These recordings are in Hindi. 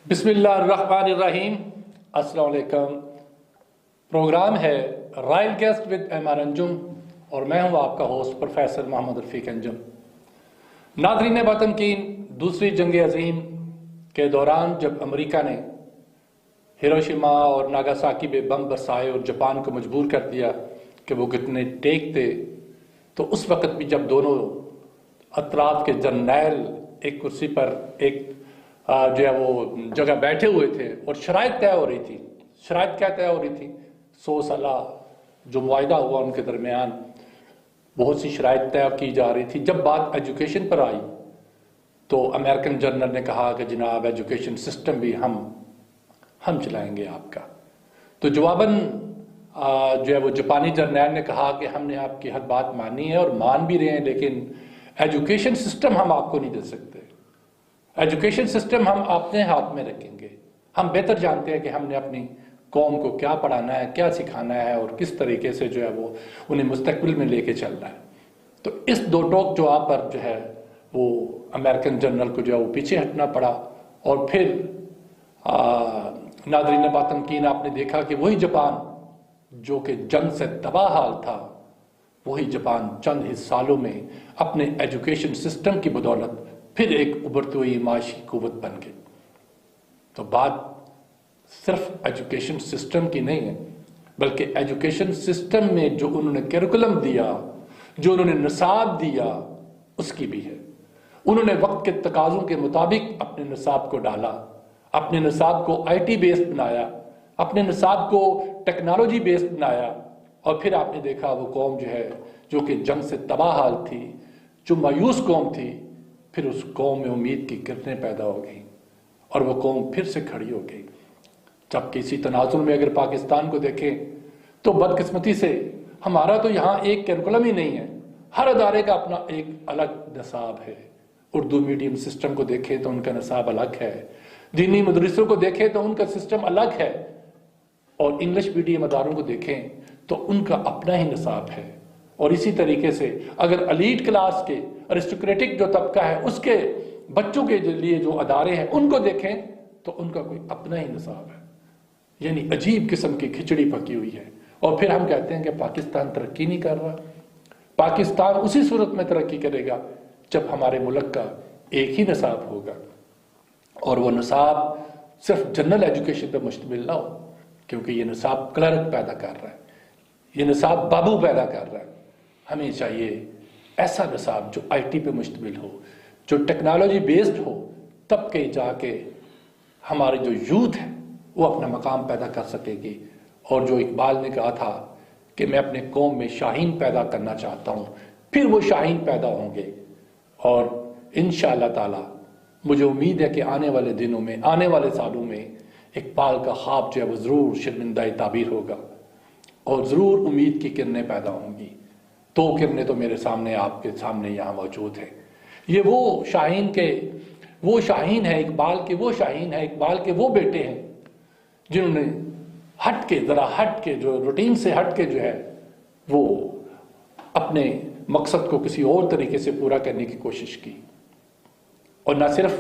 बिस्मिल्लाहिर्रहमानिर्रहीम। अस्सलाम वालेकुम। प्रोग्राम है royal guest with MR Anjum और मैं हूं आपका होस्ट प्रोफेसर मोहम्मद रफीक अंजुम। नाज़रीन बातनकीन, दूसरी जंग अजीम के दौरान जब अमेरिका ने हिरोशिमा और नागासाकी में बम बरसाए और जापान को मजबूर कर दिया कि वो कितने टेक थे, तो उस वक़्त भी जब दोनों अतराफ के जर्नैल एक कुर्सी पर एक जो है वो जगह बैठे हुए थे और शराइत तय हो रही थी। शराइत क्या तय हो रही थी? 100 साला जो मुआहिदा हुआ उनके दरमियान बहुत सी शराइत तय की जा रही थी। जब बात एजुकेशन पर आई तो अमेरिकन जनरल ने कहा कि जनाब एजुकेशन सिस्टम भी हम चलाएंगे आपका। तो जवाबन जो है वो जापानी जर्नैल ने कहा कि हमने आपकी हर बात मानी है और मान भी रहे हैं, लेकिन एजुकेशन सिस्टम हम आपको नहीं दे सकते। एजुकेशन सिस्टम हम अपने हाथ में रखेंगे। हम बेहतर जानते हैं कि हमने अपनी कौम को क्या पढ़ाना है, क्या सिखाना है और किस तरीके से जो है वो उन्हें मुस्तकबिल में लेके चलना है। तो इस दो टोक जवाब पर जो है वो अमेरिकन जनरल को जो है वो पीछे हटना पड़ा। और फिर नाज़रीन बातनकीन, आपने देखा कि वही जापान जो कि जंग से तबाह हाल था, वही जापान चंद ही सालों में अपने एजुकेशन सिस्टम की बदौलत फिर एक उभरती हुई माशी कुव्वत बन गई। तो बात सिर्फ एजुकेशन सिस्टम की नहीं है, बल्कि एजुकेशन सिस्टम में जो उन्होंने करिकुलम दिया, जो उन्होंने निसाब दिया, उसकी भी है। उन्होंने वक्त के तकाज़ों के मुताबिक अपने निसाब को डाला, अपने निसाब को IT बेस्ड बनाया, अपने निसाब को टेक्नोलॉजी बेस्ड बनाया। और फिर आपने देखा वो कौम जो है जो कि जंग से तबाह हाल थी, जो मायूस कौम थी, फिर उस कौम में उम्मीद की किरणें पैदा हो गई और वो कौम फिर से खड़ी हो गई। जबकि इसी तनाजुर में अगर पाकिस्तान को देखें तो बदकिस्मती से हमारा तो यहाँ एक करिकुलम ही नहीं है। हर अदारे का अपना एक अलग निसाब है। उर्दू मीडियम सिस्टम को देखें तो उनका निसाब अलग है, दीनी मदरसों को देखें तो उनका सिस्टम अलग है, और इंग्लिश मीडियम अदारों को देखें तो उनका अपना ही निसाब है। और इसी तरीके से अगर एलीट क्लास के अरिस्टोक्रेटिक जो तबका है उसके बच्चों के लिए जो अदारे हैं उनको देखें तो उनका कोई अपना ही निसाब है। यानी अजीब किस्म की खिचड़ी पकी हुई है। और फिर हम कहते हैं कि पाकिस्तान तरक्की नहीं कर रहा। पाकिस्तान उसी सूरत में तरक्की करेगा जब हमारे मुल्क का एक ही निसाब होगा, और वो निसाब सिर्फ जनरल एजुकेशन पर मुश्तमिल ना हो, क्योंकि ये निसाब क्लर्क पैदा कर रहा है, ये निसाब बाबू पैदा कर रहा है। हमें चाहिए ऐसा निसाब जो IT पे मुश्तमिल हो, जो टेक्नोलॉजी बेस्ड हो, तब के जाके हमारी जो यूथ है वो अपना मकाम पैदा कर सकेगी। और जो इकबाल ने कहा था कि मैं अपने कौम में शाहीन पैदा करना चाहता हूँ, फिर वो शाहीन पैदा होंगे। और इंशाअल्लाह ताला मुझे उम्मीद है कि आने वाले दिनों में, आने वाले सालों में इकबाल का ख्वाब जो है वो ज़रूर शर्मिंदा ताबीर होगा और ज़रूर उम्मीद की किरणें पैदा होंगी। तो किरणें तो मेरे सामने, आपके सामने यहाँ मौजूद है। ये वो शाहीन है इकबाल के, वो शाहीन है इकबाल के वो बेटे हैं जिन्होंने हट के जो रूटीन से हट के जो है वो अपने मकसद को किसी और तरीके से पूरा करने की कोशिश की। और न सिर्फ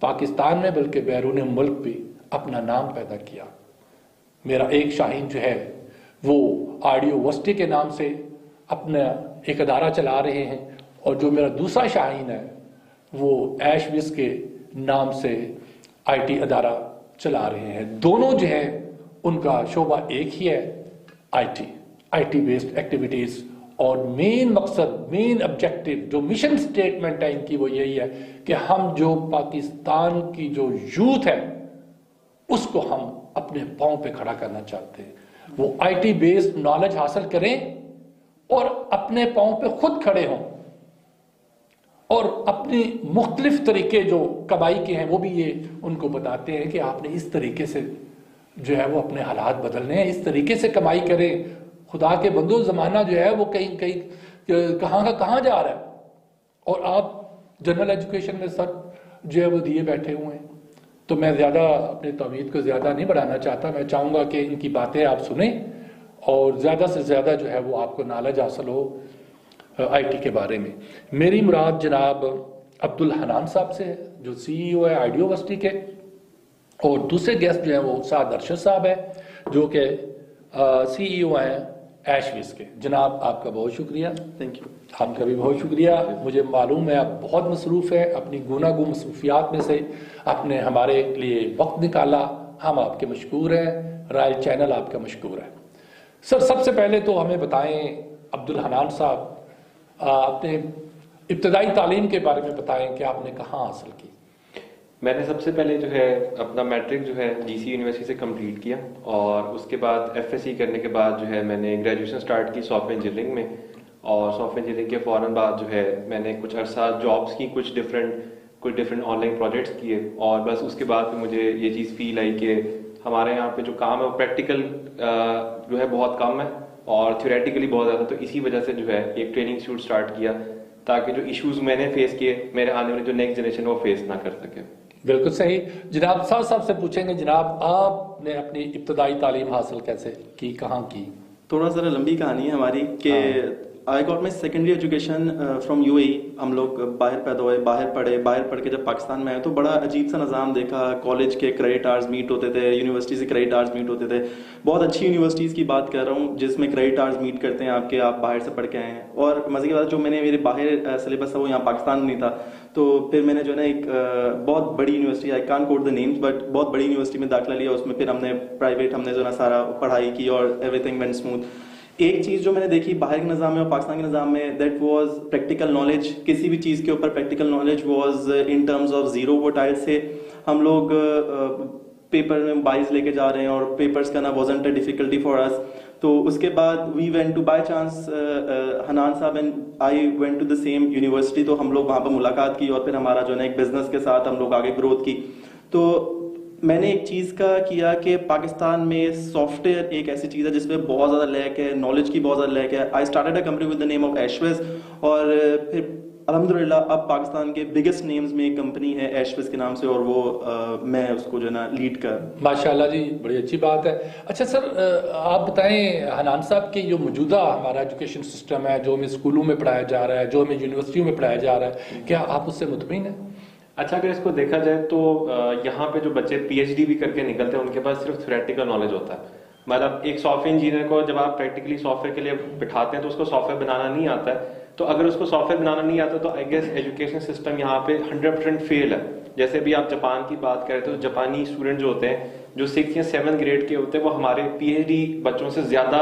पाकिस्तान में बल्कि बैरून मुल्क भी अपना नाम पैदा किया। मेरा एक शाहीन जो है वो आइडियोवर्सिटी के नाम से अपना एक अदारा चला रहे हैं, और जो मेरा दूसरा शाहीन है वो ऐशविस के नाम से IT अदारा चला रहे हैं। दोनों जो है उनका शोबा एक ही है, IT बेस्ड एक्टिविटीज़। और मेन मकसद, मेन ऑब्जेक्टिव, जो मिशन स्टेटमेंट है इनकी, वो यही है कि हम जो पाकिस्तान की जो यूथ है उसको हम अपने पाँव पे खड़ा करना चाहते हैं। वो IT बेस्ड नॉलेज हासिल करें और अपने पाँव पे खुद खड़े हों, और अपनी मुख्तलिफ तरीके जो कमाई के हैं वो भी ये उनको बताते हैं कि आपने इस तरीके से जो है वो अपने हालात बदलने हैं, इस तरीके से कमाई करें। खुदा के बंदो, ज़माना जो है वो कहीं कहाँ का कहाँ जा रहा है, और आप जनरल एजुकेशन में सर जो है वो दिए बैठे हुए हैं। तो मैं ज़्यादा अपनी तौहीद को ज़्यादा नहीं बढ़ाना चाहता। मैं चाहूँगा कि इनकी बातें आप सुने और ज़्यादा से ज़्यादा जो है वो आपको नॉलेज हासिल हो IT के बारे में। मेरी मुराद जनाब अब्दुल हनान साहब से है, जो CEO है आइडियोवर्सिटी के, और दूसरे गेस्ट जो हैं वो साद अरशद साहब हैं, जो कि CEO हैं ऐशविज के। जनाब आपका बहुत शुक्रिया। Thank you. आपका भी बहुत शुक्रिया। मुझे मालूम है आप बहुत मसरूफ़ हैं, अपनी गुनागू मसरूफियात में से आपने हमारे लिए वक्त निकाला, हम आपके मशकूर हैं, रॉयल चैनल आपका मशकूर है। सर सबसे पहले तो हमें बताएं, अब्दुल हनान साहब, अपने इब्तदाई तालीम के बारे में बताएं कि आपने कहाँ हासिल की। मैंने सबसे पहले जो है अपना मैट्रिक जो है GC यूनिवर्सिटी से कंप्लीट किया, और उसके बाद FSC करने के बाद जो है मैंने ग्रेजुएशन स्टार्ट की सॉफ्टवेयर इंजीनियरिंग में, और सॉफ्टवेयर इंजीनियरिंग के फ़ौरन बाद जो है मैंने कुछ अरसा जॉब्स की, कुछ डिफरेंट ऑनलाइन प्रोजेक्ट्स किए, और बस उसके बाद फिर मुझे ये चीज़ फील आई कि हमारे यहाँ पे जो काम है वो प्रैक्टिकल जो है बहुत कम है और थ्योरेटिकली बहुत ज़्यादा। तो इसी वजह से जो है एक ट्रेनिंग इंस्टीट्यूट स्टार्ट किया, ताकि जो इश्यूज मैंने फेस किए मेरे आने वाले जो नेक्स्ट जनरेशन वो फेस ना कर सके। बिल्कुल सही। जनाब साहब से पूछेंगे, जनाब आपने अपनी इब्तदाई तालीम हासिल कैसे की, कहाँ की? थोड़ा सा लंबी कहानी है हमारी कि I got my secondary education from UAE। हम लोग बाहर पैदा हुए, बाहर पढ़ के जब पाकिस्तान में आए तो बड़ा अजीब सा निज़ाम देखा। कॉलेज के क्रेडिट आवर्स मीट होते थे, यूनिवर्सिटी से क्रेडिट आवर्स मीट होते थे। बहुत अच्छी यूनिवर्सिटीज़ की बात कर रहा हूँ जिसमें क्रेडिट आवर्स मीट करते हैं आपके, आप बाहर से पढ़ के आए हैं। और मज़े की बात, जो मैंने मेरे बाहर सिलेबस था वो यहाँ पाकिस्तान में नहीं था, तो फिर मैंने जो है ना एक बहुत बड़ी university, I can't quote the names, but बहुत बड़ी यूनिवर्सिटी में दाखिला लिया। उसमें फिर हमने प्राइवेट हमने जो है ना सारा पढ़ाई की और एवरीथिंग वेंट स्मूथ। एक चीज जो मैंने देखी बाहर के निज़ाम में और पाकिस्तान के निज़ाम में, दैट वाज प्रैक्टिकल नॉलेज। किसी भी चीज़ के ऊपर practical knowledge was in terms of zero. वो टाइप से हम लोग पेपर में बाइज लेके जा रहे हैं और पेपर्स करना wasn't a difficulty for us. तो उसके बाद we went to by chance, Hanan साहब and I went to the same university, तो हम लोग वहाँ पर मुलाकात की और फिर हमारा जो है ना एक बिजनेस के साथ हम लोग आगे ग्रोथ की। तो मैंने एक चीज़ का किया कि पाकिस्तान में सॉफ्टवेयर एक ऐसी चीज़ है जिसमें बहुत ज़्यादा लैक है, नॉलेज की बहुत ज़्यादा लैक है। I started a company with the name of ऐशविज, और फिर अल्हम्दुलिल्लाह अब पाकिस्तान के बिगेस्ट नेम्स में एक कंपनी है ऐशविज के नाम से, और वो मैं उसको जो है ना लीड कर। माशाल्लाह जी, बड़ी अच्छी बात है। अच्छा सर, आप बताएं हनान साहब कि जो मौजूदा हमारा एजुकेशन सिस्टम है, जो हमें स्कूलों में पढ़ाया जा रहा है, जो हमें यूनिवर्सिटियों में पढ़ाया जा रहा है, क्या आप उससे मुतमईन हैं? अच्छा, अगर इसको देखा जाए तो यहाँ पे जो बच्चे PhD भी करके निकलते हैं उनके पास सिर्फ थ्योरेटिकल नॉलेज होता है। मतलब एक सॉफ्टवेयर इंजीनियर को जब आप प्रैक्टिकली सॉफ्टवेयर के लिए बिठाते हैं तो उसको सॉफ्टवेयर बनाना नहीं आता है। तो अगर उसको सॉफ्टवेयर बनाना नहीं आता तो आई गेस एजुकेशन सिस्टम यहाँ पे 100% फेल है। जैसे भी आप जापान की बात करें तो जापानी स्टूडेंट जो होते हैं, जो 6th या 7th ग्रेड के होते हैं, वो हमारे PhD बच्चों से ज्यादा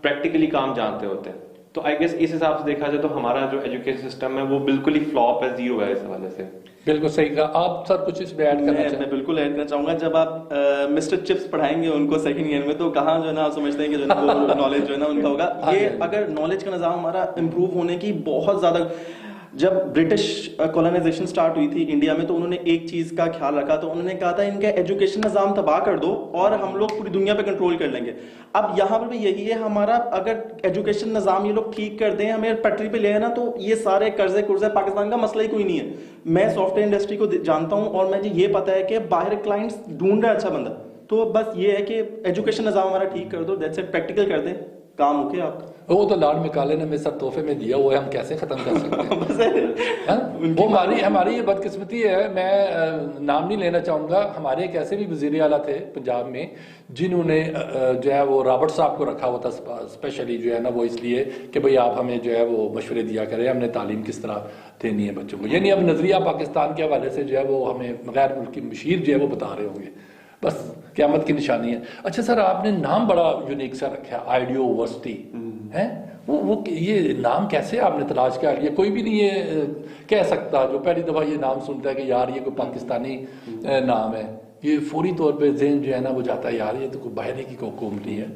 प्रैक्टिकली काम जानते होते हैं। तो आई गेस इस हिसाब से देखा जाए तो हमारा जो एजुकेशन सिस्टम है वो बिल्कुल ही फ्लॉप है, जीरो है इस हवाले से। बिल्कुल सही कहा। आप सर कुछ इसमें ऐड करना चाहें? मैं बिल्कुल ऐड करना चाहूंगा। जब आप मिस्टर चिप्स पढ़ाएंगे उनको सेकंड ईयर में, तो कहाँ जो है ना आप समझते हैं कि जो है ना वो नॉलेज जो है ना उनका होगा। ये अगर नॉलेज का निज़ाम हमारा इम्प्रूव होने की बहुत ज्यादा, जब ब्रिटिश कॉलोनाइजेशन स्टार्ट हुई थी इंडिया में तो उन्होंने एक चीज का ख्याल रखा, तो उन्होंने कहा था इनका एजुकेशन निज़ाम तबाह कर दो और हम लोग पूरी दुनिया पे कंट्रोल कर लेंगे। अब यहाँ पर भी यही है हमारा, अगर एजुकेशन निज़ाम ये लोग ठीक कर दें, हमें पटरी पे ले आए ना, तो ये सारे कर्जे कुर्जे पाकिस्तान का मसला ही कोई नहीं है। मैं सॉफ्टवेयर इंडस्ट्री को जानता हूँ और मुझे ये पता है कि बाहर क्लाइंट्स ढूंढ रहा है अच्छा बंदा। तो बस ये है कि एजुकेशन निज़ाम हमारा ठीक कर दो, दैट्स इट, प्रैक्टिकल कर दें, काम ओके आपका। वो तो लॉर्ड मैकाले ने मेरे साथ तोहफे में दिया हुआ है, हम कैसे खत्म कर सकते हैं? वो हमारी ये बदकिस्मती है। मैं नाम नहीं लेना चाहूंगा। हमारे एक ऐसे भी वजीर आला थे पंजाब में जिन्होंने जो है वो रॉबर्ट साहब को रखा हुआ था स्पेशली, जो है ना वो इसलिए कि भाई आप हमें जो है वो मशवरे दिया करें, हमने तालीम किस तरह देनी है बच्चों को। यानी अब नजरिया पाकिस्तान के हवाले से जो है वो हमें गैर मुल्की मशीर जो है वो बता रहे होंगे, बस क़यामत की निशानी है। अच्छा सर, आपने नाम बड़ा यूनिक सा रखा है, आइडियोवर्सिटी है। वो ये नाम कैसे आपने तलाश कर लिया? कोई भी नहीं ये कह सकता जो पहली दफा ये नाम सुनता है कि यार ये कोई पाकिस्तानी नाम है, ये फौरी तौर पे ज़हन जो है ना वो जाता है यार ये तो कोई बाहर की कंपनी है।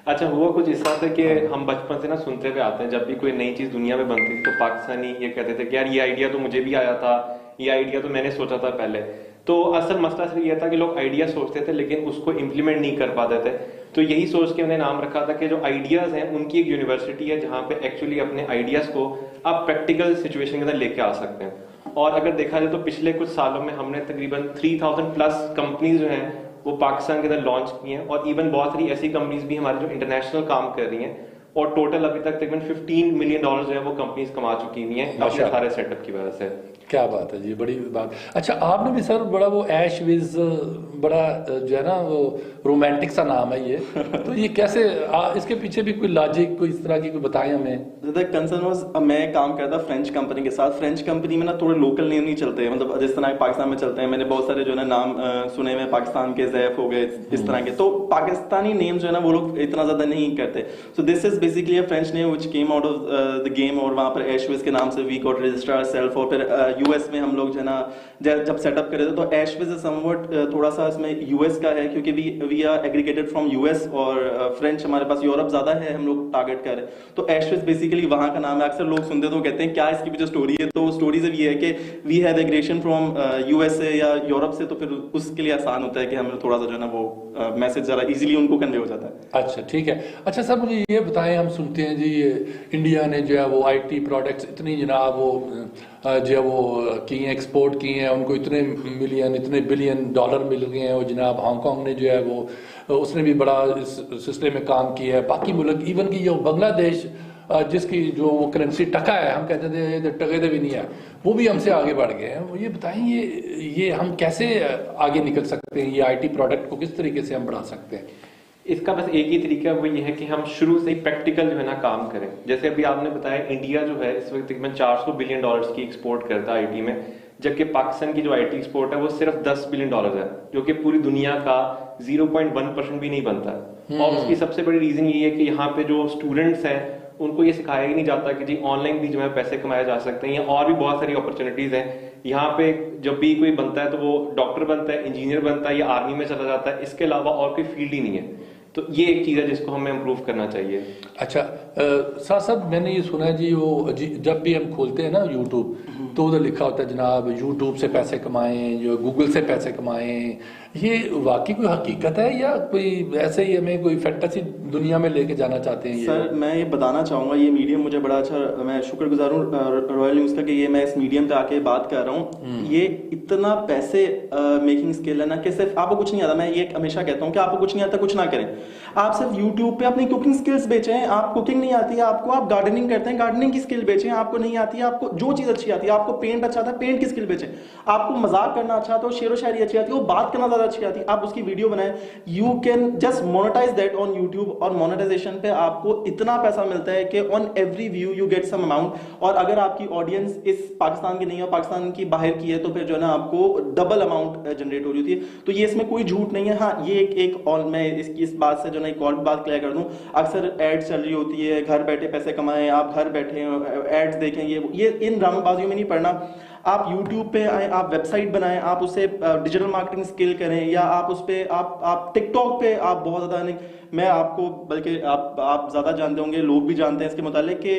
अच्छा, हुआ कुछ इस तरह से कि हम बचपन से ना सुनते हुए आते हैं, जब भी कोई नई चीज दुनिया में बनती थी तो पाकिस्तानी ये कहते थे कि यार ये आइडिया तो मुझे भी आया था, ये आइडिया तो मैंने सोचा था पहले। तो असल मसला सिर्फ ये था कि लोग आइडिया सोचते थे लेकिन उसको इम्प्लीमेंट नहीं कर पाते थे। तो यही सोच के उन्हें नाम रखा था कि जो आइडियाज हैं उनकी एक यूनिवर्सिटी है जहाँ पे एक्चुअली अपने आइडियाज को आप प्रैक्टिकल सिचुएशन के अंदर लेके आ सकते हैं। और अगर देखा जाए तो पिछले कुछ सालों में हमने तकरीबन 3000 प्लस कंपनीज जो हैं वो पाकिस्तान के अंदर लॉन्च की हैं, और इवन बहुत सारी ऐसी कंपनीज भी हमारी जो इंटरनेशनल काम कर रही हैं, और टोटल अभी तक तकरीबन $15 मिलियन जो है वो कंपनीज कमा चुकी हुई हैं अपने सारे सेटअप की वजह से। क्या बात है जी, बड़ी बात। अच्छा, आपने भी सर बड़ा वो ऐशविज बड़ा जो है ना वो रोमांटिक सा नाम है ये, तो ये कैसे इसके पीछे भी कोई लॉजिक कोई इस तरह की कोई बताएं हमें। द कंसर्न वाज, मैं काम करता फ्रेंच कंपनी के साथ। फ्रेंच कंपनी में ना थोड़े लोकल नेम नहीं चलते, मतलब जिस तरह पाकिस्तान में चलते हैं। मैंने बहुत सारे जो है ना नाम सुने हुए, पाकिस्तान के जैफ हो गए, इस तरह के। तो पाकिस्तानी नेम जो है ना वो लोग इतना ज्यादा नहीं करते। So this is basically a French name which came out of the game, और वहां पर एशविज के नाम से वी गॉट रजिस्टर्ड आवरसेल्फ। और फिर यूएस में हम लोग जो है ना जब सेटअप करे थे, तो एशविज इज समवट थोड़ा सा इसमें यूएस का है, क्योंकि we are aggregated from US, और फ्रेंच हमारे पास यूरोप ज्यादा है, हम लोग टारगेट कर रहे हैं। तो एशविज बेसिकली वहां का नाम है। अक्सर लोग सुनते तो कहते हैं क्या इसकी पीछे स्टोरी है, तो स्टोरी से ये है कि we have aggression from USA या यूरोप से, तो फिर उसके लिए आसान होता है कि हमें थोड़ा सा जो है ना वो मैसेज जरा इजीली उनको कन्वे हो जाता है। अच्छा ठीक है। अच्छा सर मुझे ये बताएं, हम सुनते हैं जी इंडिया ने जो है वो आईटी प्रोडक्ट्स इतनी जनाब वो जो है वो की हैं, एक्सपोर्ट की हैं, उनको इतने मिलियन इतने बिलियन डॉलर मिल गए हैं। और जनाब हांगकांग ने जो है वो उसने भी बड़ा इस सिलसिले में काम किया है। बाकी मुल्क इवन की जो बांग्लादेश जिसकी जो वो करेंसी टका है, हम कहते थे टके भी नहीं है, वो भी हमसे आगे बढ़ गए हैं। वो ये बताएं ये हम कैसे आगे निकल सकते हैं, ये आईटी प्रोडक्ट को किस तरीके से हम बढ़ा सकते हैं। इसका बस एक ही तरीका वो ये है कि हम शुरू से ही प्रैक्टिकल जो है ना काम करें। जैसे अभी आपने बताया इंडिया जो है इस वक्त तकरीबन 400 बिलियन डॉलर्स की एक्सपोर्ट करता है आईटी में, जबकि पाकिस्तान की जो आईटी एक्सपोर्ट है वो सिर्फ 10 बिलियन डॉलर है, जो कि पूरी दुनिया का 0.1% भी नहीं बनता है। और उसकी सबसे बड़ी रीजन ये है कि यहाँ पे जो स्टूडेंट्स हैं उनको ये सिखाया ही नहीं जाता कि जी ऑनलाइन भी जो है पैसे कमाए जा सकते हैं, और भी बहुत सारी अपॉर्चुनिटीज हैं। यहाँ पे जब भी कोई बनता है तो वो डॉक्टर बनता है, इंजीनियर बनता है या आर्मी में चला जाता है, इसके अलावा और कोई फील्ड ही नहीं है। तो ये एक चीज है जिसको हमें इम्प्रूव करना चाहिए। अच्छा साथ साथ मैंने ये सुना है जी, वो जब भी हम खोलते हैं ना यूट्यूब, तो उधर लिखा होता है जनाब यूट्यूब से पैसे कमाएं, जो गूगल से पैसे कमाएं। ये वाकई कोई हकीकत है या कोई ऐसे ही हमें कोई फैंटेसी दुनिया में लेके जाना चाहते हैं? सर मैं ये बताना चाहूँगा, ये मीडियम मुझे बड़ा अच्छा, मैं शुक्रगुजार हूँ रॉयल न्यूज़ का कि ये मैं इस मीडियम पे आके बात कर रहा हूँ। ये इतना पैसे मेकिंग स्किल है ना कि सिर्फ आपको कुछ नहीं आता। मैं ये हमेशा कहता हूँ कि आपको कुछ नहीं आता कुछ ना करें, आप सिर्फ यूट्यूब पे अपनी कुकिंग स्किल्स बेचें। आप कुकिंग नहीं आती है आपको, आप गार्डनिंग करते हैं, गार्डनिंग की स्किल बेचें। आपको नहीं आती है, आपको जो चीज़ अच्छी आती है, आपको पेंट अच्छा आता है, पेंट की स्किल बेचें। आपको मजाक करना अच्छा आता है, शेर व शायरी अच्छी आती है, वो बात करना ज़्यादा अच्छी आती है, आप उसकी वीडियो बनाएं। You can just monetise that on YouTube, और मोनेटाइजेशन पे आपको इतना पैसा मिलता है कि on every view you get some amount. और अगर आपकी ऑडियंस इस पाकिस्तान की नहीं है, पाकिस्तान की बाहर की है, तो फिर जो है ना आपको डबल अमाउंट जनरेट हो रही होती है। तो ये इसमें कोई झूठ नहीं है। हाँ ये एक और मैं इस बात से जो ना एक और बात क्लियर कर दूं, अक्सर एड्स चल रही होती है, घर बैठे पैसे कमाएं, आप घर बैठे एड्स देखें, ये इन ड्रामेबाजियों में नहीं पड़ना। आप YouTube पे आए, आप वेबसाइट बनाएं, आप उससे डिजिटल मार्केटिंग स्किल करें, या आप उस पे आप टिकटॉक पे आप बहुत ज़्यादा नहीं, मैं आपको बल्कि आप ज़्यादा जानते होंगे, लोग भी जानते हैं इसके मुतालिक कि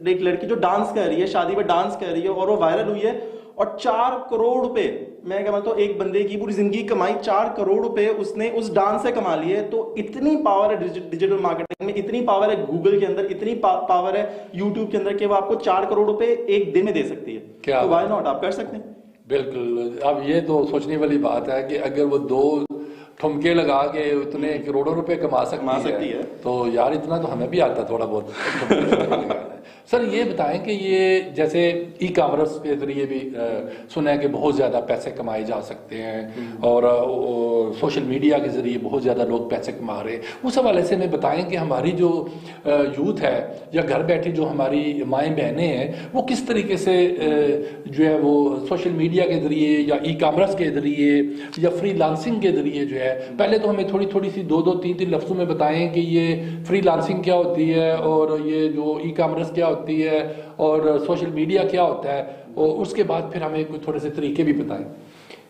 एक लड़की जो डांस कर रही है, शादी पे डांस कर रही है, और वो वायरल हुई है, और 4 करोड़ रुपए, मैं क्या मानता हूँ एक बंदे की पूरी जिंदगी कमाई 4 करोड़ रुपए उसने उस डांस से कमा लिए। तो इतनी पावर है डिजिटल मार्केटिंग में, इतनी पावर है गूगल के अंदर, इतनी पावर है यूट्यूब के अंदर कि वो आपको 4 करोड़ रुपए एक दिन में दे सकती है। क्या तो वाई नॉट, आप कर सकते हैं। बिल्कुल। अब ये तो सोचने वाली बात है कि अगर वो 2 ठुमके लगा के उतने करोड़ों रुपए कमा सकती है, तो यार इतना तो हमें भी आता थोड़ा बहुत। सर ये बताएं कि ये जैसे ई कॉमर्स के जरिए भी सुना है कि बहुत ज़्यादा पैसे कमाए जा सकते हैं, और सोशल मीडिया के जरिए बहुत ज़्यादा लोग पैसे कमा रहे हैं। उस हवाले से हमें बताएं कि हमारी जो यूथ है या घर बैठी जो हमारी माएँ बहनें हैं, वो किस तरीके से जो है वो सोशल मीडिया के जरिए या ई कॉमर्स के जरिए या फ्रीलांसिंग के जरिए जो है, पहले तो हमें थोड़ी सी 2-2, 3-3 लफ्ज़ों में बताएं कि ये फ्रीलांसिंग क्या होती है, और ये जो ई कॉमर्स क्या होती है, और सोशल मीडिया क्या होता है, और उसके बाद फिर हमें कुछ थोड़े से तरीके भी बताएं।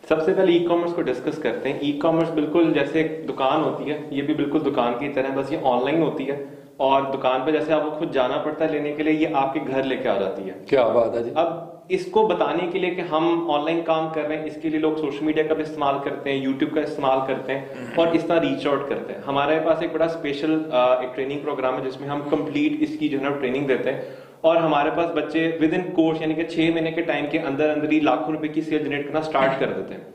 सबसे पहले ई कॉमर्स को डिस्कस करते हैं। ई कॉमर्स बिल्कुल जैसे एक दुकान होती है, ये भी बिल्कुल दुकान की तरह, बस ये ऑनलाइन होती है, और दुकान पे जैसे आपको खुद जाना पड़ता है लेने के लिए, ये आपके घर लेके आ जाती है। क्या बात है जी। अब इसको बताने के लिए कि हम ऑनलाइन काम कर रहे हैं, इसके लिए लोग सोशल मीडिया का भी इस्तेमाल करते हैं, यूट्यूब का इस्तेमाल करते हैं, और इस तरह रीच आउट करते हैं। हमारे पास एक बड़ा स्पेशल एक ट्रेनिंग प्रोग्राम है जिसमें हम कंप्लीट इसकी जो है ट्रेनिंग देते हैं, और हमारे पास बच्चे विद इन कोर्स यानी कि 6 महीने के टाइम के अंदर अंदर ही लाखों रुपए की सेल जनरेट करना स्टार्ट कर देते हैं।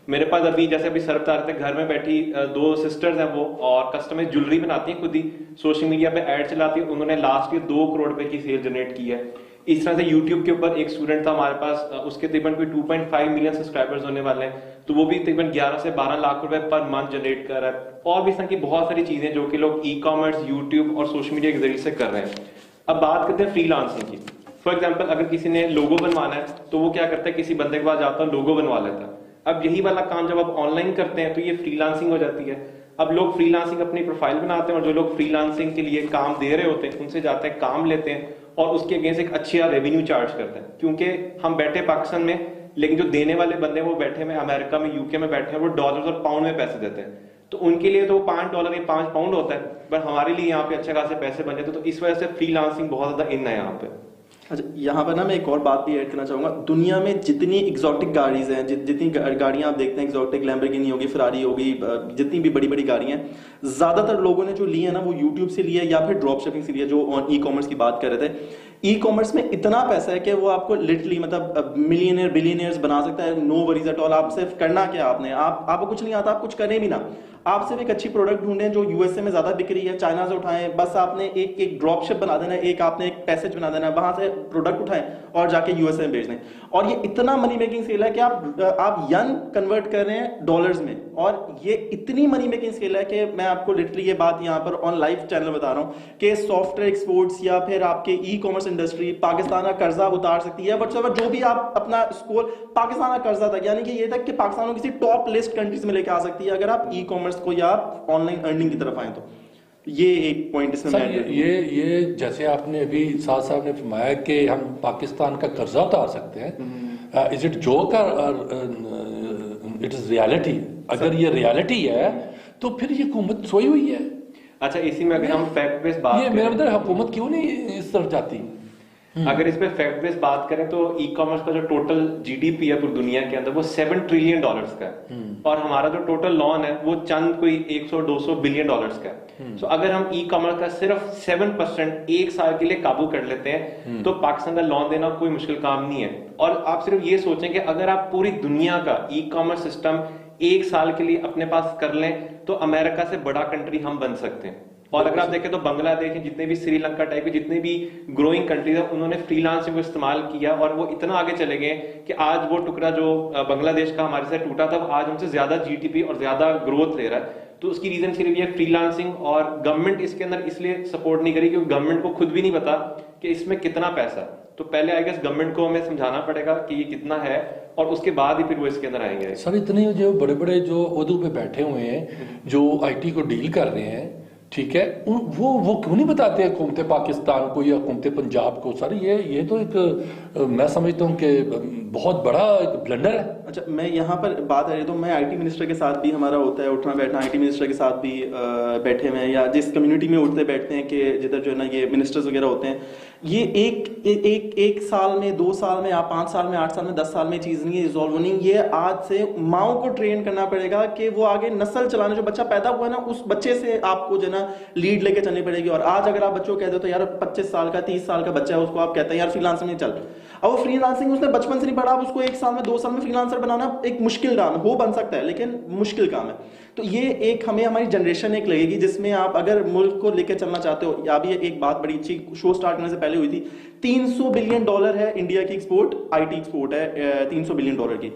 मेरे पास अभी जैसे अभी सर बता रहे थे, घर में बैठी 2 सिस्टर्स हैं वो, और कस्टमाइज ज्वेलरी बनाती हैं खुद ही, सोशल मीडिया पे ऐड चलाती है। उन्होंने लास्ट ईयर 2 करोड़ रुपए की सेल जनरेट की है। इस तरह से YouTube के ऊपर एक स्टूडेंट था हमारे पास, उसके तकरीबन कोई 2.5 मिलियन सब्सक्राइबर्स होने वाले हैं, तो वो भी तकरीबन 11 से 12 लाख रुपए पर मंथ जनरेट कर रहा है। और भी इस तरह की बहुत सारी चीजें जो कि लोग ई कॉमर्स, यूट्यूब और सोशल मीडिया के जरिए से कर रहे हैं। अब बात करते हैं फ्रीलांसिंग की। फॉर एग्जाम्पल, अगर किसी ने लोगो बनवाना है तो वो क्या करता है, किसी बंदे के पास जाता है, लोगो बनवा लेता है। अब यही वाला काम जब आप ऑनलाइन करते हैं तो ये फ्रीलांसिंग हो जाती है। अब लोग फ्रीलांसिंग अपनी प्रोफाइल बनाते हैं और जो लोग फ्रीलांसिंग के लिए काम दे रहे होते हैं उनसे जाते हैं, काम लेते हैं और उसके अगेंस्ट एक अच्छा रेवेन्यू चार्ज करते हैं। क्योंकि हम बैठे पाकिस्तान में, लेकिन जो देने वाले बंदे वो बैठे में अमेरिका में, यूके में बैठे हैं, वो डॉलर्स और पाउंड में पैसे देते हैं। तो उनके लिए तो $5 या 5 पाउंड होता है, पर हमारे लिए यहाँ पे अच्छे खासे पैसे बन जाते हैं। तो इस वजह से फ्रीलांसिंग बहुत ज्यादा इन है यहाँ पे। अच्छा, यहाँ पर ना मैं एक और बात भी ऐड करना चाहूँगा। दुनिया में जितनी एग्जॉटिक गाड़ीज हैं, जितनी गाड़ियाँ आप देखते हैं, एग्जॉटिक लैम्बोर्गिनी होगी, फरारी होगी, जितनी भी बड़ी बड़ी गाड़ियाँ हैं, ज़्यादातर लोगों ने जो ली है ना वो यूट्यूब से लिया या फिर ड्रॉप शिपिंग से लिया, जो ई कॉमर्स की बात कर रहे थे। ई कॉमर्स में इतना पैसा है कि वो आपको लिटरली मतलब मिलियनियर बिलियनियर्स बना सकता है। No worries at all. आप सिर्फ करना क्या, आपको कुछ नहीं आता, आप कुछ करें भी ना, आप सिर्फ एक अच्छी प्रोडक्ट ढूंढें जो यूएसए में ज्यादा बिक रही है, चाइना से उठाएं, बस आपने एक ड्रॉप शिप बना देना, आपने एक पैसेज बना देना, वहां से प्रोडक्ट उठाएं और जाके यूएसए में बेच दें। और ये इतना मनी मेकिंग स्केल है कि आप यन कन्वर्ट कर रहे हैं डॉलर्स में, और ये इतनी मनी मेकिंग स्केल है कि मैं आपको लिटरली ये बात यहाँ पर ऑन लाइव चैनल बता रहा हूँ कि सॉफ्टवेयर एक्सपोर्ट्स या फिर आपके ई कॉमर्स इंडस्ट्री पाकिस्तान का कर्जा उतार सकती है। बट जो भी आप अपना स्कोर पाकिस्तान का कर्जा तक, यानी कि ये तक कि पाकिस्तान को किसी टॉप लिस्ट कंट्रीज में लेके आ सकती है अगर आप ई कॉमर्स को या आप ऑनलाइन अर्निंग की तरफ आए तो। ये एक पॉइंट इसमें सर, ये जैसे आपने अभी साथ साहब ने फरमाया कि हम पाकिस्तान का कर्जा उतार सकते हैं, इज इट जोक और इट इज रियलिटी? अगर ये रियलिटी है तो फिर ये हुकूमत सोई हुई है। अच्छा, इसी में अगर हम फैक्ट बेस्ड बात ये मेरा मतलब हुकूमत क्यों नहीं इस तरफ जाती? अगर इस पे फैक्ट बेस्ड बात करें तो ई कॉमर्स का जो टोटल जीडीपी है पूरी दुनिया के अंदर वो $7 ट्रिलियन का है, और हमारा जो टोटल लॉन है वो चंद कोई 100-200 बिलियन डॉलर्स का है। तो अगर हम ई कॉमर्स का सिर्फ 7% एक साल के लिए काबू कर लेते हैं तो पाकिस्तान का लॉन देना कोई मुश्किल काम नहीं है। और आप सिर्फ ये सोचें कि अगर आप पूरी दुनिया का ई कॉमर्स सिस्टम एक साल के लिए अपने पास कर लें तो अमेरिका से बड़ा कंट्री हम बन सकते हैं। और अगर आप देखें तो बांग्लादेश, जितने भी श्रीलंका टाइप के जितने भी ग्रोइंग कंट्रीज है, उन्होंने फ्रीलांसिंग को इस्तेमाल किया और वो इतना आगे चले गए कि आज वो टुकड़ा जो बांग्लादेश का हमारे से टूटा था, आज हमसे ज्यादा जीडीपी और ज्यादा ग्रोथ ले रहा है। तो उसकी रीजन सिर्फ ये फ्रीलांसिंग, और गवर्नमेंट इसके अंदर इसलिए सपोर्ट नहीं करी क्योंकि गवर्नमेंट को खुद भी नहीं पता कि इसमें कितना पैसा। तो पहले आई गेस गवर्नमेंट को हमें समझाना पड़ेगा कि ये कितना है, और उसके बाद ही फिर वो इसके अंदर आएंगे। सर, इतने जो बड़े बड़े जो ओहदों पे बैठे हुए हैं, जो आईटी को डील कर रहे हैं, ठीक है, वो क्यों नहीं बताते हुकूमत पाकिस्तान को या हुकूमत पंजाब को? सर, ये तो एक मैं समझता हूँ कि बहुत बड़ा एक ब्लंडर है। अच्छा, मैं यहाँ पर बात है तो मैं आईटी मिनिस्टर के साथ भी हमारा होता है उठना बैठना, आईटी मिनिस्टर के साथ भी बैठे हुए हैं, या जिस कम्युनिटी में उठते बैठते हैं कि जिधर जो है ना ये मिनिस्टर्स वगैरह होते हैं, ये एक साल में, 2 साल में, या 5 साल में, 8 साल में, 10 साल में चीज नहीं है रिजॉल्व नहीं। ये आज से माओ को ट्रेन करना पड़ेगा कि वो आगे नस्ल चलाने, जो बच्चा पैदा हुआ है ना उस बच्चे से आपको जो है ना लीड लेके चलनी पड़ेगी। और आज अगर आप बच्चों को कहते हो तो यार 25 साल का 30 साल का बच्चा है, उसको आप कहते हैं यार फ्रीलांसिंग में चल, अब वो फ्रीलांसिंग उसने बचपन से नहीं पढ़ा, अब उसको 1 साल में 2 साल में फ्रीलांसर बनाना एक मुश्किल काम है। हो बन सकता है लेकिन मुश्किल काम है। तो ये एक हमें हमारी जनरेशन एक लगेगी जिसमें आप अगर मुल्क को लेकर चलना चाहते हो। या भी एक बात बड़ी अच्छी शो स्टार्ट करने से पहले हुई थी, $300 बिलियन है इंडिया की एक्सपोर्ट, आईटी एक्सपोर्ट है $300 बिलियन की,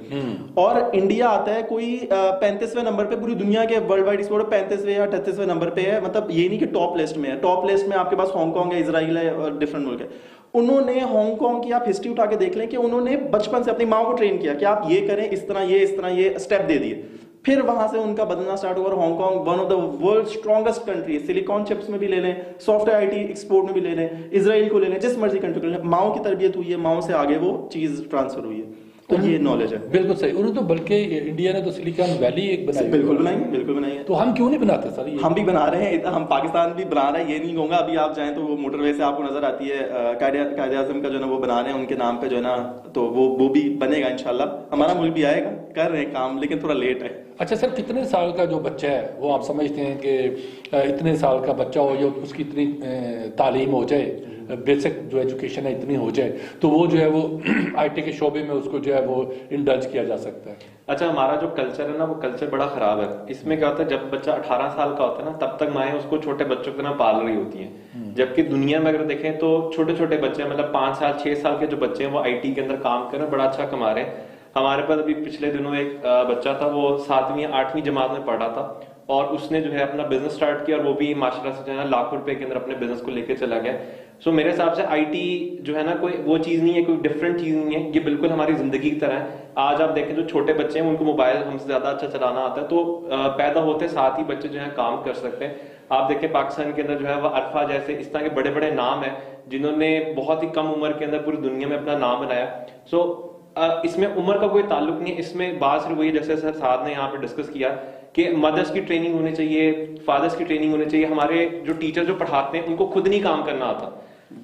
और इंडिया आता है कोई 35वें नंबर पे पूरी दुनिया के वर्ल्ड वाइड एक्सपोर्ट 35वें या 38वें नंबर पे है। मतलब ये नहीं कि टॉप लिस्ट में है, टॉप लिस्ट में आपके पास हांगकांग है, इजराइल है और डिफरेंट मुल्क है। उन्होंने हांगकांग की आप हिस्ट्री उठा के देख लें कि उन्होंने बचपन से अपनी माँ को ट्रेन किया कि आप ये करें, इस तरह ये स्टेप दे दिए, फिर वहां से उनका बदलना स्टार्ट हुआ। Hong Kong one of the world strongest country, silicon chips में भी ले लें, सॉफ्टवेयर आईटी एक्सपोर्ट में भी ले लें, इजराइल को ले लें, जिस मर्जी कंट्री को ले लें, माओ की तरबियत हुई है, माओ से आगे वो चीज ट्रांसफर हुई है। तो ये नॉलेज है। बिल्कुल सही। उन्होंने तो बल्कि इंडिया ने तो सिलिकॉन वैली एक बनाई, बिल्कुल बनाई है। तो हम क्यों नहीं बनाते सर? हम भी बना रहे हैं, हम पाकिस्तान भी बना रहे हैं, ये नहीं कहूंगा। अभी आप जाएं तो वो मोटरवे से आपको नजर आती है, कायदे आज़म का जो है ना वो बना रहे हैं उनके नाम पे जो है ना, तो वो भी बनेगा इंशाल्लाह। हमारा मुल्क भी आएगा, कर रहे हैं काम, लेकिन थोड़ा लेट है। अच्छा सर, कितने साल का जो बच्चा है वो आप समझते हैं कि इतने साल का बच्चा हो या उसकी इतनी तालीम हो जाए बेसिक जो एजुकेशन है इतनी हो जाए तो वो जो है वो आईटी के शोबे में उसको जो है वो इंडल्ज किया जा सकता है। अच्छा, हमारा जो कल्चर है ना वो कल्चर बड़ा खराब है। इसमें क्या होता है, जब बच्चा 18 साल का होता है ना तब तक माएँ उसको छोटे बच्चों की तरह पाल रही होती हैं, जबकि दुनिया में अगर देखें तो छोटे छोटे बच्चे मतलब 5 साल 6 साल के जो बच्चे हैं वो आईटी के अंदर काम कर रहे हैं, बड़ा अच्छा कमा रहे हैं। हमारे पास अभी पिछले दिनों एक बच्चा था, वो 7वीं 8वीं जमात में पढ़ा था और उसने जो है अपना बिजनेस स्टार्ट किया और वो भी माशाल्लाह से जो है ना लाखों रुपए के अंदर अपने बिजनेस को लेके चला गया। सो मेरे हिसाब से आईटी जो है ना कोई वो चीज नहीं है, कोई डिफरेंट चीज नहीं है, ये बिल्कुल हमारी जिंदगी की तरह है। आज आप देखें जो छोटे बच्चे हैं उनको मोबाइल हमसे ज्यादा अच्छा चलाना आता है, तो पैदा होते साथ ही बच्चे जो है काम कर सकते हैं। आप देखें पाकिस्तान के अंदर जो है वो अरफा जैसे इस तरह के बड़े बड़े नाम है जिन्होंने बहुत ही कम उम्र के अंदर पूरी दुनिया में अपना नाम बनाया। सो इसमें उम्र का कोई ताल्लुक नहीं है, इसमें बात सिर्फ वही जैसे सर साहब ने यहाँ पे डिस्कस किया कि मदर्स की ट्रेनिंग होनी चाहिए, फादर्स की ट्रेनिंग होनी चाहिए। हमारे जो टीचर जो पढ़ाते हैं उनको खुद नहीं काम करना आता।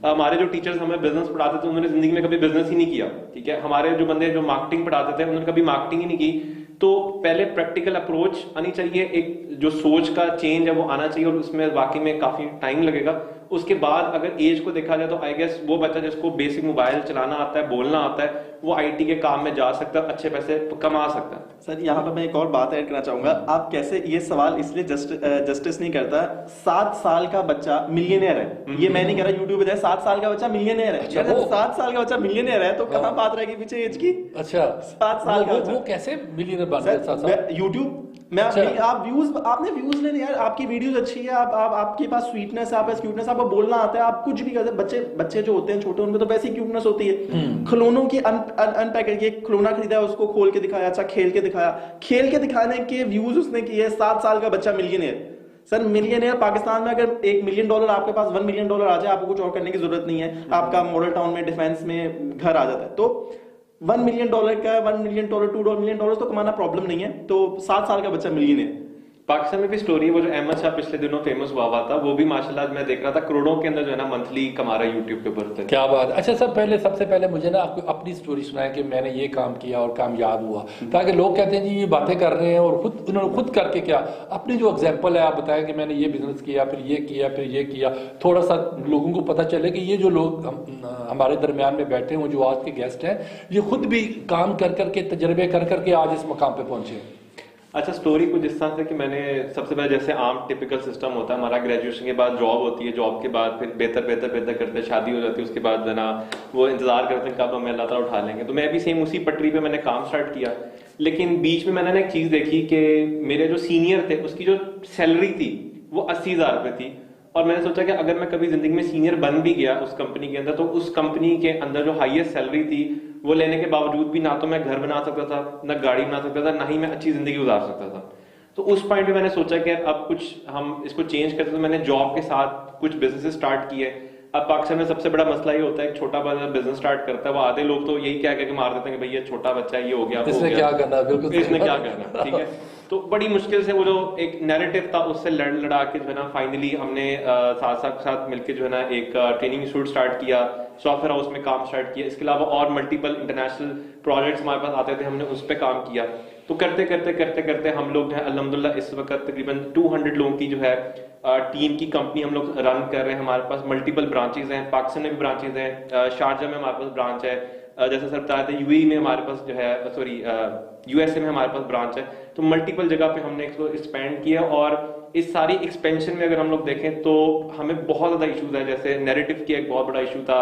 हमारे जो टीचर्स हमें बिजनेस पढ़ाते थे उन्होंने जिंदगी में कभी बिजनेस ही नहीं किया, ठीक है। हमारे जो बंदे जो मार्केटिंग पढ़ाते थे उन्होंने कभी मार्केटिंग ही नहीं की। तो पहले प्रैक्टिकल अप्रोच आनी चाहिए, एक जो सोच का चेंज है वो आना चाहिए और उसमें वाकई में काफी टाइम लगेगा। उसके बाद अगर एज को देखा जाए तो आई गेस वो बच्चा जिसको बेसिक मोबाइल चलाना आता है, बोलना आता है, वो आईटी के काम में जा सकता है, अच्छे पैसे कमा सकता है। सर यहाँ पर मैं एक और बात ऐड करना चाहूंगा। आप कैसे, ये सवाल इसलिए जस्टिस नहीं करता, 7 साल का बच्चा मिलियनेयर है, ये मैं नहीं कह रहा यूट्यूब पे 7 साल का बच्चा मिलियनेयर है। अच्छा, 7 साल का बच्चा मिलियनेयर है तो कहाँ बात रहेगी पीछे एज की। अच्छा, 7 साल का वो कैसे मिलियनेयर बन गया 7 साल? यूट्यूब में आप व्यूज, आपने व्यूज लेने यार, आपकी वीडियोस अच्छी है, आप आपके पास स्वीटनेस है, आपके क्यूटनेस, आपको बोलना आता है, आप कुछ भी करते। बच्चे जो होते हैं छोटे उनमें तो वैसी क्यूटनेस होती है। खिलौनों की अनपैकेट किए, खिलौना खरीदा है उसको खोल के दिखाया, अच्छा खेल के दिखाया, खेल के दिखाने के व्यूज उसने किए। 7 साल का बच्चा मिलियनेयर। सर मिलियनेयर पाकिस्तान में अगर $1 मिलियन आपके पास $1 मिलियन आ जाए, आपको कुछ और करने की जरूरत नहीं है, आपका मॉडल टाउन में डिफेंस में घर आ जाता है। तो $1 मिलियन का $1 मिलियन $2 मिलियन तो कमाना प्रॉब्लम नहीं है। तो 7 साल का बच्चा मिलियनेयर। पाकिस्तान में भी स्टोरी है, वो जो अहमद शाह पिछले दिनों फेमस हुआ था, वो भी माशाल्लाह मैं देख रहा था करोड़ों के अंदर जो है ना मंथली कमा रहा है यूट्यूब के ऊपर। क्या बात। अच्छा सर, सबसे पहले मुझे ना आपको अपनी स्टोरी सुनाए कि मैंने ये काम किया और कामयाब हुआ, ताकि लोग कहते हैं जी ये बातें कर रहे हैं और उन्होंने खुद करके क्या, अपनी जो एग्जाम्पल है आप बताएं कि मैंने ये बिजनेस किया, फिर ये किया, फिर ये किया, थोड़ा सा लोगों को पता चले कि ये जो लोग हमारे दरमियान में बैठे हैं, वो जो आज के गेस्ट हैं, ये खुद भी काम कर करके, तजर्बे कर करके आज इस मकाम पे पहुंचे। अच्छा, स्टोरी कुछ इस तरह से कि मैंने सबसे पहले जैसे आम टिपिकल सिस्टम होता है हमारा, ग्रेजुएशन के बाद जॉब होती है, जॉब के बाद फिर बेहतर करते शादी हो जाती है, उसके बाद ना वो इंतजार करते हैं कब हमें अल्लाह ताला उठा लेंगे। तो मैं भी सेम उसी पटरी पे मैंने काम स्टार्ट किया, लेकिन बीच में मैंने ना एक चीज देखी कि मेरे जो सीनियर थे उसकी जो सैलरी थी वो 80,000 रुपये थी, और मैंने सोचा कि अगर मैं कभी जिंदगी में सीनियर बन भी गया उस कंपनी के अंदर, तो उस कंपनी के अंदर जो हाईएस्ट सैलरी थी वो लेने के बावजूद भी ना तो मैं घर बना सकता था, ना गाड़ी बना सकता था, ना ही मैं अच्छी जिंदगी गुजार सकता था। तो उस पॉइंट पे मैंने सोचा कि अब कुछ हम इसको चेंज करते, तो मैंने जॉब के साथ कुछ बिजनेस स्टार्ट किए। अब पाकिस्तान में सबसे बड़ा मसला ये होता है, एक छोटा बच्चा बिजनेस स्टार्ट करता है, वो आधे लोग तो यही कह के मार देते हैं कि भाई ये छोटा बच्चा है, ये हो गया, इसने क्या करना, बिल्कुल इसने क्या करना, ठीक है। तो बड़ी मुश्किल से वो जो एक नैरेटिव था उससे लड़ा के जो है ना फाइनली हमने साथ मिलकर जो है ना एक ट्रेनिंग इंस्टीट्यूट स्टार्ट किया, सॉफ्टवेयर हाउस में काम स्टार्ट किया। इसके अलावा और मल्टीपल इंटरनेशनल प्रोजेक्ट्स हमारे पास आते थे, हमने उस पर काम किया। तो करते करते हम लोग जो है अल्हम्दुलिल्लाह इस वक्त तकरीबन 200 लोगों की जो है टीम की कंपनी हम लोग रन कर रहे हैं। हमारे पास मल्टीपल ब्रांचेज हैं, पाकिस्तान में भी ब्रांचेज हैं, शारजा में हमारे पास ब्रांच है, जैसे सर बताया था यूएई में हमारे पास जो है, सॉरी यूएसए में हमारे पास ब्रांच है। तो मल्टीपल जगह पे हमने इसको एक्सपेंड किया, और इस सारी एक्सपेंशन में अगर हम लोग देखें तो हमें बहुत ज्यादा इश्यूज है। जैसे नैरेटिव की एक बहुत बड़ा इशू था,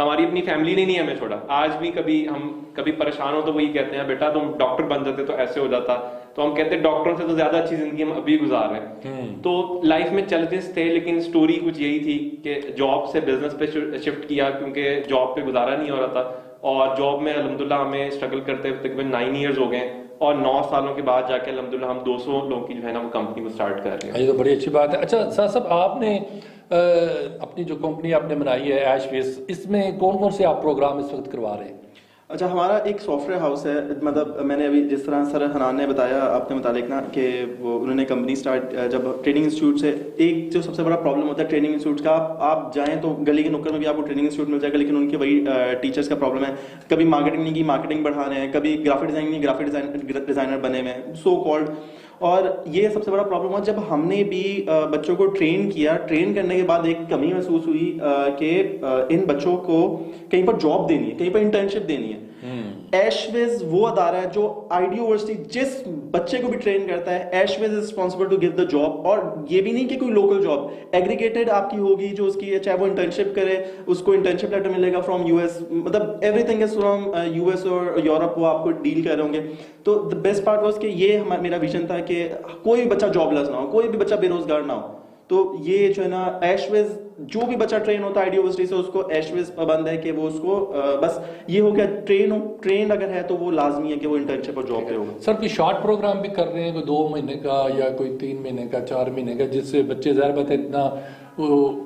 हमारी अपनी फैमिली ने नहीं हमें छोड़ा। आज भी हम कभी परेशान हो तो वही कहते हैं बेटा तुम डॉक्टर बन जाते तो ऐसे हो जाता, तो हम कहते हैं डॉक्टरों से तो ज्यादा अच्छी जिंदगी हम अभी गुजार रहे हैं। तो लाइफ में चैलेंजेस थे, लेकिन स्टोरी कुछ यही थी कि जॉब से बिजनेस पे शिफ्ट किया, क्योंकि जॉब पे गुजारा नहीं हो रहा था, और जॉब में अल्हम्दुलिल्लाह हमें स्ट्रगल करते हुए तकरीबन 9 इयर्स हो गए, और 9 सालों के बाद जाके अल्हम्दुलिल्लाह हम 200 लोगों की जो है ना वो कंपनी को स्टार्ट कर रहे हैं। ये तो बड़ी अच्छी बात है। अच्छा साहब, आपने अपनी जो कंपनी आपने बनाई है ऐश बेस, इसमें कौन कौन से आप प्रोग्राम इस वक्त करवा रहे हैं? अच्छा, हमारा एक सॉफ्टवेयर हाउस है, मतलब मैंने अभी जिस तरह सर हनान ने बताया आपके मुतालिक ना कि वो उन्होंने कंपनी स्टार्ट, जब ट्रेनिंग इंस्टीट्यूट से, एक जो सबसे बड़ा प्रॉब्लम होता है ट्रेनिंग इंस्टीट्यूट का, आप जाएं तो गली के नुक्कड़ में भी आपको ट्रेनिंग इंस्टीट्यूट मिल जाएगा, लेकिन उनके वही टीचर्स का प्रॉब्लम है। कभी मार्केटिंग नहीं की, मार्केटिंग बढ़ा रहे हैं, कभी ग्राफिक डिजाइनिंग नहीं, ग्राफिक डिजाइनर बने हुए हैं सो कॉल्ड, और ये सबसे बड़ा प्रॉब्लम हुआ जब हमने भी बच्चों को ट्रेन किया। ट्रेन करने के बाद एक कमी महसूस हुई कि इन बच्चों को कहीं पर जॉब देनी है, कहीं पर इंटर्नशिप देनी है। एशविज वो अदारा है जो आईडी यूनिवर्सिटी जिस बच्चे को भी ट्रेन करता है, एशविज is responsible to give the job. और ये भी नहीं कि कोई लोकल जॉब, एग्रीगेटेड आपकी होगी जो उसकी है, चाहे वो इंटर्नशिप करे उसको इंटर्नशिप लेटर मिलेगा फ्रॉम यूएस, मतलब एवरीथिंग इज फ्रॉम यूएस और यूरोप, वो आपको डील कर रहे होंगे। तो द बेस्ट पार्ट वाज कि ये मेरा विजन था कि कोई भी बच्चा जॉबलेस ना हो, कोई भी बच्चा बेरोजगार ना हो। तो ये जो है ना एशविज, जो भी बच्चा ट्रेन होता है आईडी यूनिवर्सिटी से, उसको एशविज पाबंद है कि वो उसको बस ये हो गया ट्रेन अगर है तो वो लाजमी है कि वो इंटर्नशिप और जॉब पे होगा। सर कोई शॉर्ट प्रोग्राम भी कर रहे हैं, कोई 2 महीने का या कोई 3 महीने का, 4 महीने का, जिससे बच्चे ज़ाहिर बात है इतना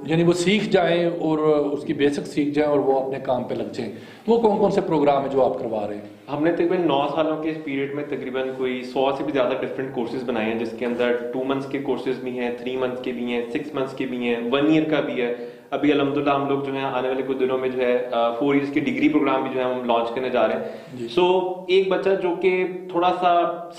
यानी वो सीख जाएं और उसकी बेसिक सीख जाएं और वो अपने काम पे लग जाएं। वो कौन कौन से प्रोग्राम है जो आप करवा रहे हैं? हमने तकरीबन 9 सालों के इस पीरियड में तकरीबन कोई 100 से भी ज़्यादा डिफरेंट कोर्सेज बनाए हैं, जिसके अंदर 2 मंथ्स के कोर्सेज भी हैं, 3 मंथ्स के भी हैं, 6 मंथ्स के भी हैं, 1 ईयर का भी है। अभी अल्हम्दुलिल्लाह हम लोग जो है आने वाले कुछ दिनों में जो है 4 इयर्स की डिग्री प्रोग्राम भी जो है हम लॉन्च करने जा रहे हैं। सो एक बच्चा जो कि थोड़ा सा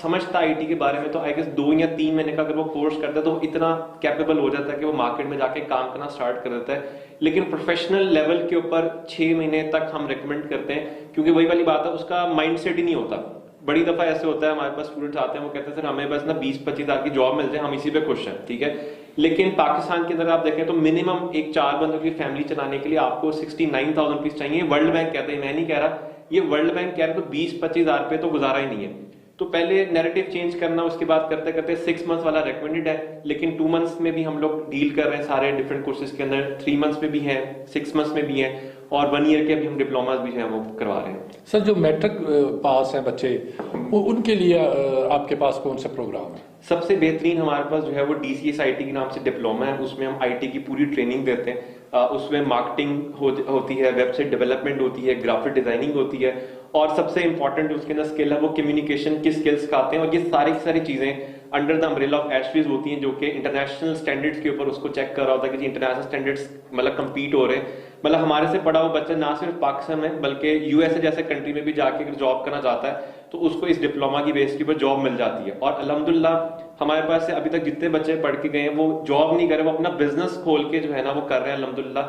समझता आईटी के बारे में, तो आई गेस 2 या 3 महीने का अगर वो कोर्स करता है तो इतना कैपेबल हो जाता है कि वो मार्केट में जाके काम करना स्टार्ट कर देता है। लेकिन प्रोफेशनल लेवल के ऊपर 6 महीने तक हम रिकमेंड करते हैं, क्योंकि वही वाली बात है, उसका माइंडसेट ही नहीं होता। बड़ी दफा ऐसे होता है, हमारे पास स्टूडेंट्स आते हैं, वो कहते हैं सर हमें बस ना 20-25 हज़ार की जॉब मिल जाए, हम इसी पे खुश हैं, ठीक है। लेकिन पाकिस्तान के अंदर आप देखें तो मिनिमम एक 4 बंदों की फैमिली चलाने के लिए आपको 69,000 रुपीज चाहिए। वर्ल्ड बैंक कहते हैं, मैं नहीं कह रहा, ये वर्ल्ड बैंक कह रहा है, तो 20-25 हज़ार पे तो गुजारा ही नहीं है। तो पहले नैरेटिव चेंज करना, उसके बाद करते करते 6 मंथ्स वाला रेकमेंडेड है, लेकिन 2 मंथ्स में भी हम लोग डील कर रहे हैं सारे डिफरेंट कोर्सेज के अंदर, 3 मंथ्स में भी हैं, 6 मंथ्स में भी हैं, और 1 ईयर के भी हम डिप्लोमास भी हैं वो करवा रहे हैं। सर जो मैट्रिक पास हैं बच्चे, वो उनके लिए आपके पास कौन सा प्रोग्राम है? सबसे बेहतरीन हमारे पास जो है वो DCS IT के नाम से डिप्लोमा है। उसमें हम IT की पूरी ट्रेनिंग देते हैं। उसमें मार्केटिंग होती है, वेबसाइट डेवलपमेंट होती है, ग्राफिक डिजाइनिंग होती है, और सबसे इंपॉर्टेंट उसके अंदर स्किल है वो कम्युनिकेशन की स्किल्स सिखाते हैं। और ये सारी चीजें अंडर द अम्ब्रेला ऑफ एशविज होती हैं, जो कि इंटरनेशनल स्टैंडर्ड्स के ऊपर उसको चेक कर रहा होता है कि इंटरनेशनल स्टैंडर्ड्स मतलब कम्पीट हो रहे हैं। मतलब हमारे से पढ़ा हुआ बच्चा ना सिर्फ पाकिस्तान में बल्कि USA जैसे कंट्री में भी जाके अगर जॉब करना चाहता है तो उसको इस डिप्लोमा की बेस के ऊपर जॉब मिल जाती है। और अल्हम्दुलिल्लाह हमारे पास से अभी तक जितने बच्चे पढ़ के गए हैं वो जॉब नहीं कर रहे, वो अपना बिजनेस खोल के जो है ना वो कर रहे हैं अल्हम्दुलिल्लाह।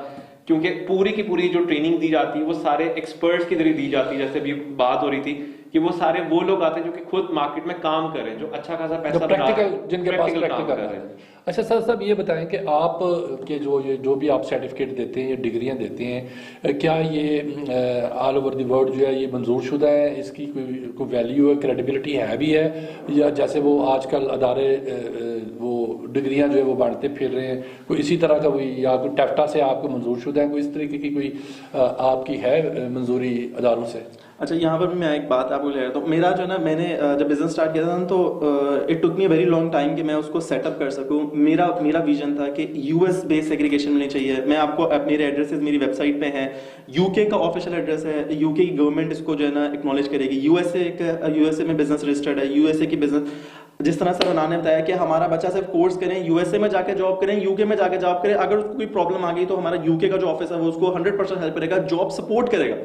क्योंकि पूरी की पूरी जो ट्रेनिंग दी जाती है वो सारे एक्सपर्ट्स के जरिए दी जाती है। जैसे अभी बात हो रही थी कि वो सारे वो लोग आते हैं जो कि खुद मार्केट में काम कर रहे हैं, जो अच्छा खासा पैसा प्रैक्टिकल, जिनके पास प्रैक्टिकल है। अच्छा सर साहब ये बताएं कि आप के जो भी आप सर्टिफिकेट देते हैं या डिग्रियां देते हैं, क्या ये ऑल ओवर द वर्ल्ड जो है ये मंजूर शुदा है, इसकी कोई वैल्यू है, क्रेडिबिलिटी है भी है, या जैसे वो आजकल अदारे वो डिग्रियां जो है वो बांटते फिर रहे हैं, कोई इसी तरह का कोई, या कोई टैफ्टा से आपको मंजूर शुदा है, कोई इस तरीके की कोई आपकी है मंजूरी अदारों से? अच्छा, यहाँ पर भी मैं एक बात आपको ले रहा हूँ। तो मेरा जो है ना, मैंने जब बिजनेस स्टार्ट किया था तो it took me very long time कि मैं उसको सेटअप कर सकूँ। मेरा विजन था कि US बेस्ड एग्रीगेशन मिलनी चाहिए। मैं आपको मेरे एड्रेसेस मेरी वेबसाइट पे हैं, UK का ऑफिशियल एड्रेस है, UK की गवर्नमेंट इसको जो है ना एक्नॉलेज करेगी, USA में बिजनेस रजिस्टर्ड है, USA की बिजनेस, जिस तरह से बनाने बताया कि हमारा बच्चा सिर्फ कोर्स करें, USA में जाके जॉब करें, UK में जाके जॉब करें, अगर उसको कोई प्रॉब्लम आ गई तो हमारा UK का जो ऑफिस है वो उसको 100% हेल्प करेगा, जॉब सपोर्ट करेगा।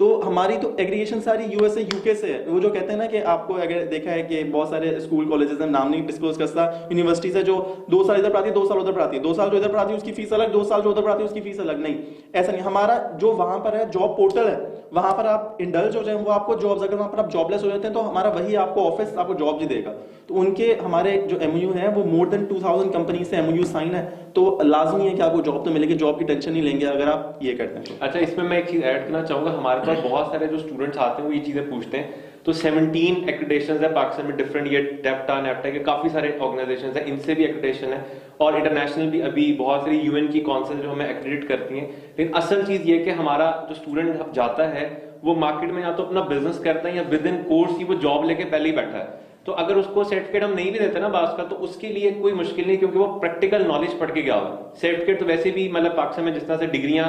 तो हमारी तो एग्रीगेशन सारी USA UK से है। वो जो कहते हैं ना कि आपको अगर देखा है कि बहुत सारे स्कूल कॉलेजेस हैं, नाम नहीं डिस्क्लोज करता, यूनिवर्सिटीज है जो 2 साल इधर पढ़ाती है, 2 साल उधर पढ़ाती है, 2 साल जो इधर पढ़ाती है उसकी फीस अलग, 2 साल जो उधर पढ़ाती है उसकी फीस अलग। नहीं, ऐसा नहीं। हमारा जो वहां पर है जॉब पोर्टल है, वहां पर आप इंडल्ज हो जाए, वो आपको जॉब्स, अगर वहां पर आप जॉबलेस हो जाते हैं तो हमारा वही आपको ऑफिस आपको जॉब भी देगा। तो उनके हमारे जो MOU है वो मोर देन 2000 कंपनी से MOU साइन है, तो लाजमी है कि आपको जॉब तो मिलेगी, जॉब की टेंशन नहीं लेंगे अगर आप ये करते हैं। अच्छा, इसमें मैं एक चीज ऐड करना चाहूंगा। हमारे पास बहुत सारे जो स्टूडेंट्स आते हैं वो ये चीजें पूछते हैं। तो 17 एक्रेडिटेशंस है पाकिस्तान में डिफरेंट, ये टेफ्टा नेफ्टा के काफी सारे ऑर्गेनाइजेशंस हैं, इनसे भी एक्रेडिटेशन है, और इंटरनेशनल भी अभी बहुत सारी UN की काउंसिल जो हमें एक्रेडिट करती हैं। लेकिन असल चीज ये है कि हमारा जो स्टूडेंट जाता है वो मार्केट में या तो अपना बिजनेस करता है या विद इन कोर्स ही वो जॉब लेके पहले ही बैठा है। तो अगर उसको सर्टिफिकेट हम नहीं भी देते ना बास का, तो उसके लिए कोई मुश्किल नहीं, क्योंकि वो प्रैक्टिकल नॉलेज पढ़ के गया हुआ। सर्टिफिकेट तो वैसे भी मतलब पाकिस्तान में जिस तरह से डिग्रियां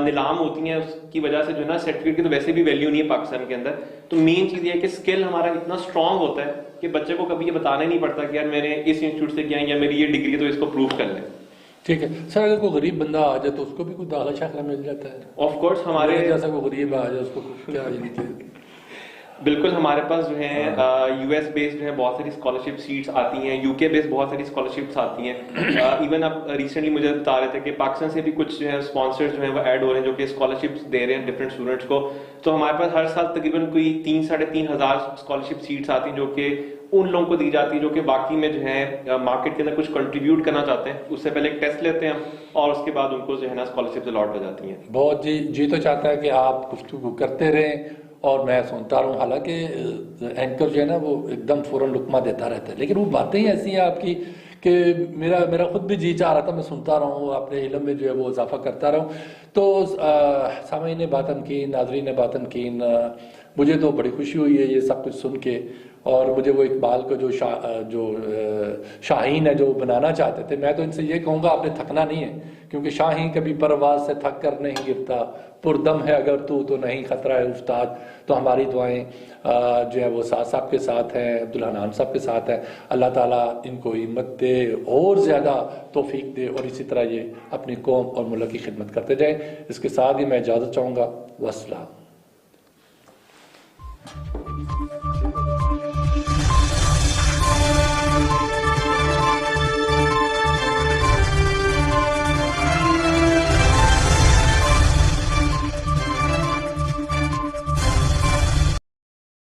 नीलाम होती हैं उसकी वजह से जो है ना सर्टिफिकेट की तो वैसे भी वैल्यू नहीं है पाकिस्तान के अंदर। तो मेन चीज ये है कि स्किल हमारा इतना स्ट्रांग होता है कि बच्चे को कभी ये बताना ही नहीं पड़ता कि यार मैंने इस इंस्टीट्यूट से किया या मेरी ये डिग्री है तो इसको प्रूव कर ले। ठीक है सर, अगर कोई गरीब बंदा आ जाए तो उसको भी कोई दाखिला शाखिला मिल जाता है? ऑफ कोर्स हमारे जैसा कोई गरीब आ जाए उसको क्या बिल्कुल, हमारे पास जो है यूएस बेस्ड जो है बहुत सारी स्कॉलरशिप सीट्स आती हैं, यूके बेस्ड बहुत सारी स्कॉलरशिप्स आती हैं। इवन अब रिसेंटली मुझे बता रहे थे कि पाकिस्तान से भी कुछ जो है स्पॉन्सर्स जो है वो ऐड हो रहे हैं जो कि स्कॉलरशिप्स दे रहे हैं डिफरेंट स्टूडेंट्स को। तो हमारे पास हर साल तकरीबन कोई 3-3,500 स्कॉलरशिप सीट्स आती हैं जो कि उन लोगों को दी जाती है जो कि बाकी में जो है मार्केट के अंदर कुछ कंट्रीब्यूट करना चाहते हैं। उससे पहले एक टेस्ट लेते हैं और उसके बाद उनको जो है ना स्कॉलरशिप अलॉट हो जाती हैं। बहुत जी तो चाहता है कि आप गुफ्तगू करते रहें और मैं सुनता रहूं। हालांकि एंकर जो है ना वो एकदम फौरन लुकमा देता रहता है, लेकिन वो बातें ही ऐसी हैं आपकी कि मेरा खुद भी जी चाह रहा था मैं सुनता रहूं, अपने इल्म में जो है वो इजाफा करता रहूं। तो सामीन बातन की, नाजरीन बातन की, मुझे तो बड़ी खुशी हुई है ये सब कुछ सुन के। और मुझे वो इकबाल को जो शाहीन है जो बनाना चाहते थे, मैं तो इनसे ये कहूँगा आपने थकना नहीं है, क्योंकि शाहीन कभी परवाज से थक कर नहीं गिरता, पुरदम है अगर तू तो नहीं खतरा है उस्ताद। तो हमारी दुआएं जो है वो साथ साहब के साथ हैं, अब्दुल हनान साहब के साथ हैं। अल्लाह ताला इनको हिम्मत दे और ज़्यादा तौफीक दे और इसी तरह ये अपनी कौम और मुल्क की खिदमत करते जाएँ। इसके साथ ही मैं इजाज़त चाहूँगा। वस्सलाम।